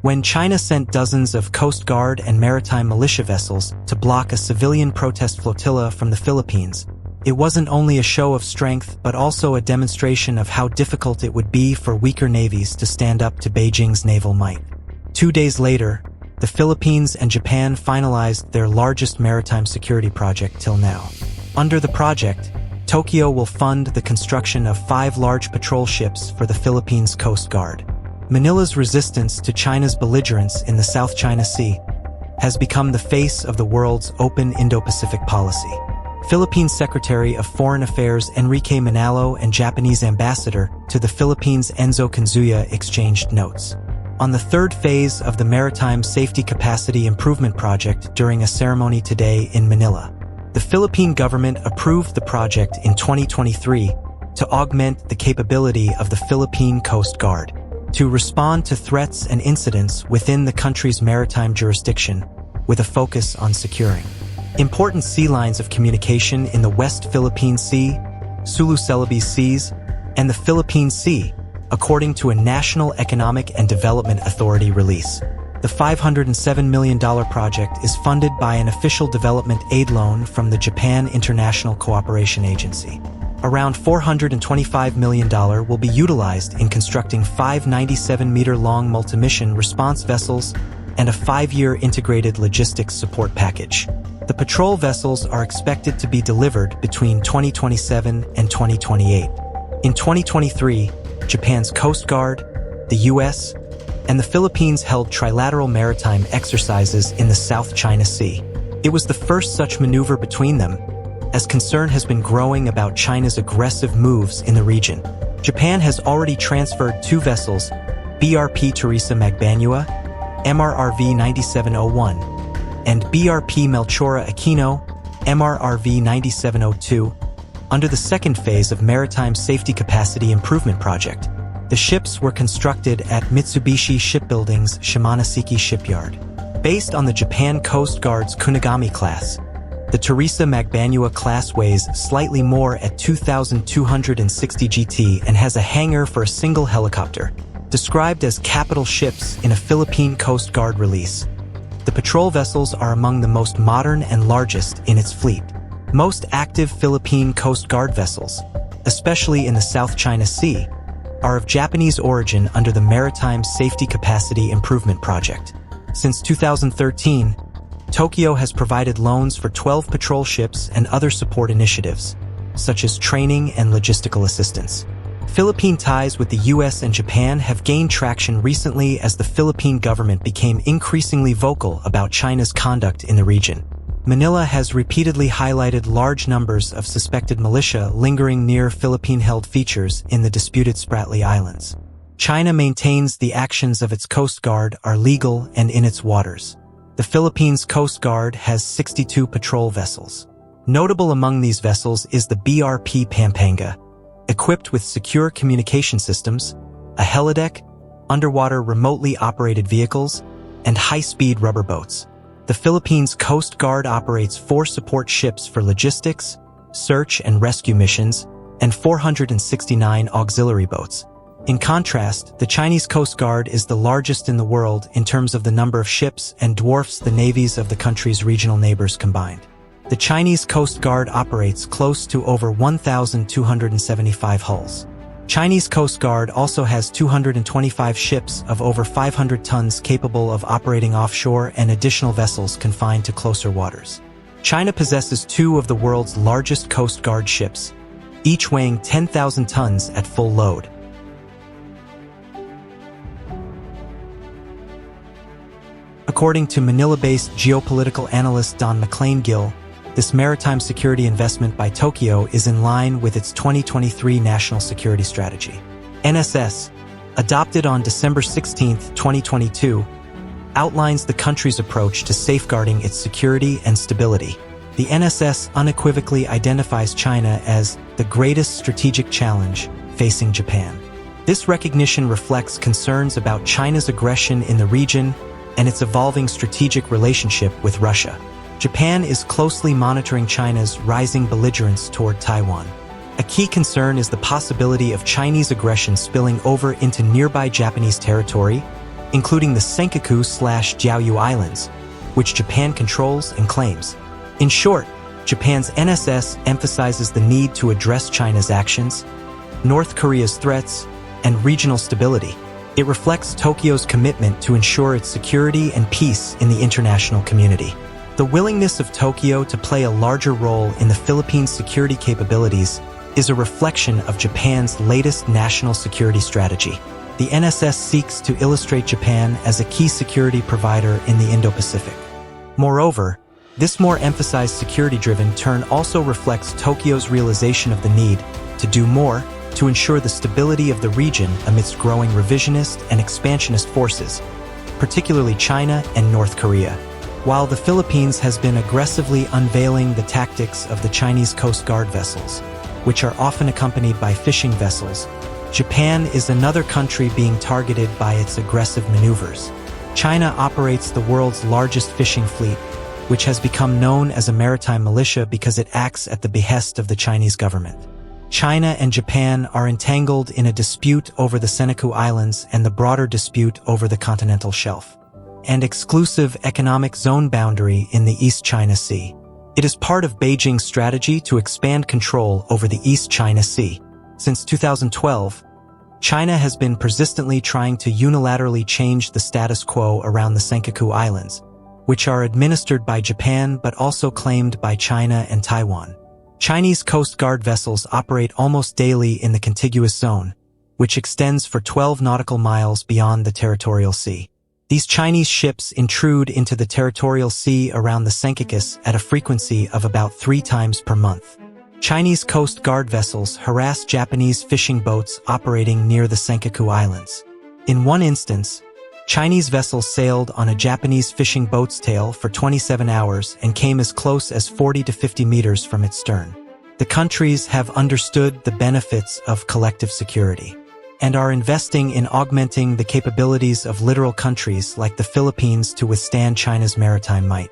When China sent dozens of Coast Guard and maritime militia vessels to block a civilian protest flotilla from the Philippines, it wasn't only a show of strength but also a demonstration of how difficult it would be for weaker navies to stand up to Beijing's naval might. 2 days later, the Philippines and Japan finalized their largest maritime security project till now. Under the project, Tokyo will fund the construction of 5 large patrol ships for the Philippines Coast Guard. Manila's resistance to China's belligerence in the South China Sea has become the face of the world's open Indo-Pacific policy. Philippine Secretary of Foreign Affairs Enrique Manalo and Japanese ambassador to the Philippines Enzo Kanzuya exchanged notes on the 3rd phase of the Maritime Safety Capacity Improvement Project during a ceremony today in Manila. The Philippine government approved the project in 2023 to augment the capability of the Philippine Coast Guard to respond to threats and incidents within the country's maritime jurisdiction, with a focus on securing important sea lines of communication in the West Philippine Sea, Sulu-Celebes Seas, and the Philippine Sea, according to a National Economic and Development Authority release. The $507 million project is funded by an official development aid loan from the Japan International Cooperation Agency. Around $425 million will be utilized in constructing 5 97-meter-long multi-mission response vessels and a 5-year integrated logistics support package. The patrol vessels are expected to be delivered between 2027 and 2028. In 2023, Japan's Coast Guard, the U.S., and the Philippines held trilateral maritime exercises in the South China Sea. It was the first such maneuver between them, as concern has been growing about China's aggressive moves in the region. Japan has already transferred 2 vessels, BRP Teresa Magbanua, MRRV 9701, and BRP Melchora Aquino, MRRV 9702, under the 2nd phase of Maritime Safety Capacity Improvement Project. The ships were constructed at Mitsubishi Shipbuilding's Shimonoseki Shipyard. Based on the Japan Coast Guard's Kunigami class, the Teresa Magbanua class weighs slightly more at 2,260 GT and has a hangar for a single helicopter. Described as capital ships in a Philippine Coast Guard release, the patrol vessels are among the most modern and largest in its fleet. Most active Philippine Coast Guard vessels, especially in the South China Sea, are of Japanese origin under the Maritime Safety Capacity Improvement Project. Since 2013, Tokyo has provided loans for 12 patrol ships and other support initiatives, such as training and logistical assistance. Philippine ties with the U.S. and Japan have gained traction recently as the Philippine government became increasingly vocal about China's conduct in the region. Manila has repeatedly highlighted large numbers of suspected militia lingering near Philippine-held features in the disputed Spratly Islands. China maintains the actions of its Coast Guard are legal and in its waters. The Philippines Coast Guard has 62 patrol vessels. Notable among these vessels is the BRP Pampanga, equipped with secure communication systems, a helideck, underwater remotely operated vehicles, and high-speed rubber boats. The Philippines Coast Guard operates 4 support ships for logistics, search and rescue missions, and 469 auxiliary boats. In contrast, the Chinese Coast Guard is the largest in the world in terms of the number of ships and dwarfs the navies of the country's regional neighbors combined. The Chinese Coast Guard operates close to over 1,275 hulls. Chinese Coast Guard also has 225 ships of over 500 tons capable of operating offshore and additional vessels confined to closer waters. China possesses 2 of the world's largest Coast Guard ships, each weighing 10,000 tons at full load. According to Manila-based geopolitical analyst Don McLean-Gill, this maritime security investment by Tokyo is in line with its 2023 National Security Strategy. NSS, adopted on December 16, 2022, outlines the country's approach to safeguarding its security and stability. The NSS unequivocally identifies China as the greatest strategic challenge facing Japan. This recognition reflects concerns about China's aggression in the region and its evolving strategic relationship with Russia. Japan is closely monitoring China's rising belligerence toward Taiwan. A key concern is the possibility of Chinese aggression spilling over into nearby Japanese territory, including the Senkaku/Jiaoyu Islands, which Japan controls and claims. In short, Japan's NSS emphasizes the need to address China's actions, North Korea's threats, and regional stability. It reflects Tokyo's commitment to ensure its security and peace in the international community. The willingness of Tokyo to play a larger role in the Philippines' security capabilities is a reflection of Japan's latest national security strategy. The NSS seeks to illustrate Japan as a key security provider in the Indo-Pacific. Moreover, this more emphasized security-driven turn also reflects Tokyo's realization of the need to do more to ensure the stability of the region amidst growing revisionist and expansionist forces, particularly China and North Korea. While the Philippines has been aggressively unveiling the tactics of the Chinese Coast Guard vessels, which are often accompanied by fishing vessels, Japan is another country being targeted by its aggressive maneuvers. China operates the world's largest fishing fleet, which has become known as a maritime militia because it acts at the behest of the Chinese government. China and Japan are entangled in a dispute over the Senkaku Islands and the broader dispute over the continental shelf, and exclusive economic zone boundary in the East China Sea. It is part of Beijing's strategy to expand control over the East China Sea. Since 2012, China has been persistently trying to unilaterally change the status quo around the Senkaku Islands, which are administered by Japan but also claimed by China and Taiwan. Chinese Coast Guard vessels operate almost daily in the contiguous zone, which extends for 12 nautical miles beyond the territorial sea. These Chinese ships intrude into the territorial sea around the Senkakus at a frequency of about 3 times per month. Chinese Coast Guard vessels harass Japanese fishing boats operating near the Senkaku Islands. In one instance, Chinese vessels sailed on a Japanese fishing boat's tail for 27 hours and came as close as 40 to 50 meters from its stern. The countries have understood the benefits of collective security and are investing in augmenting the capabilities of littoral countries like the Philippines to withstand China's maritime might.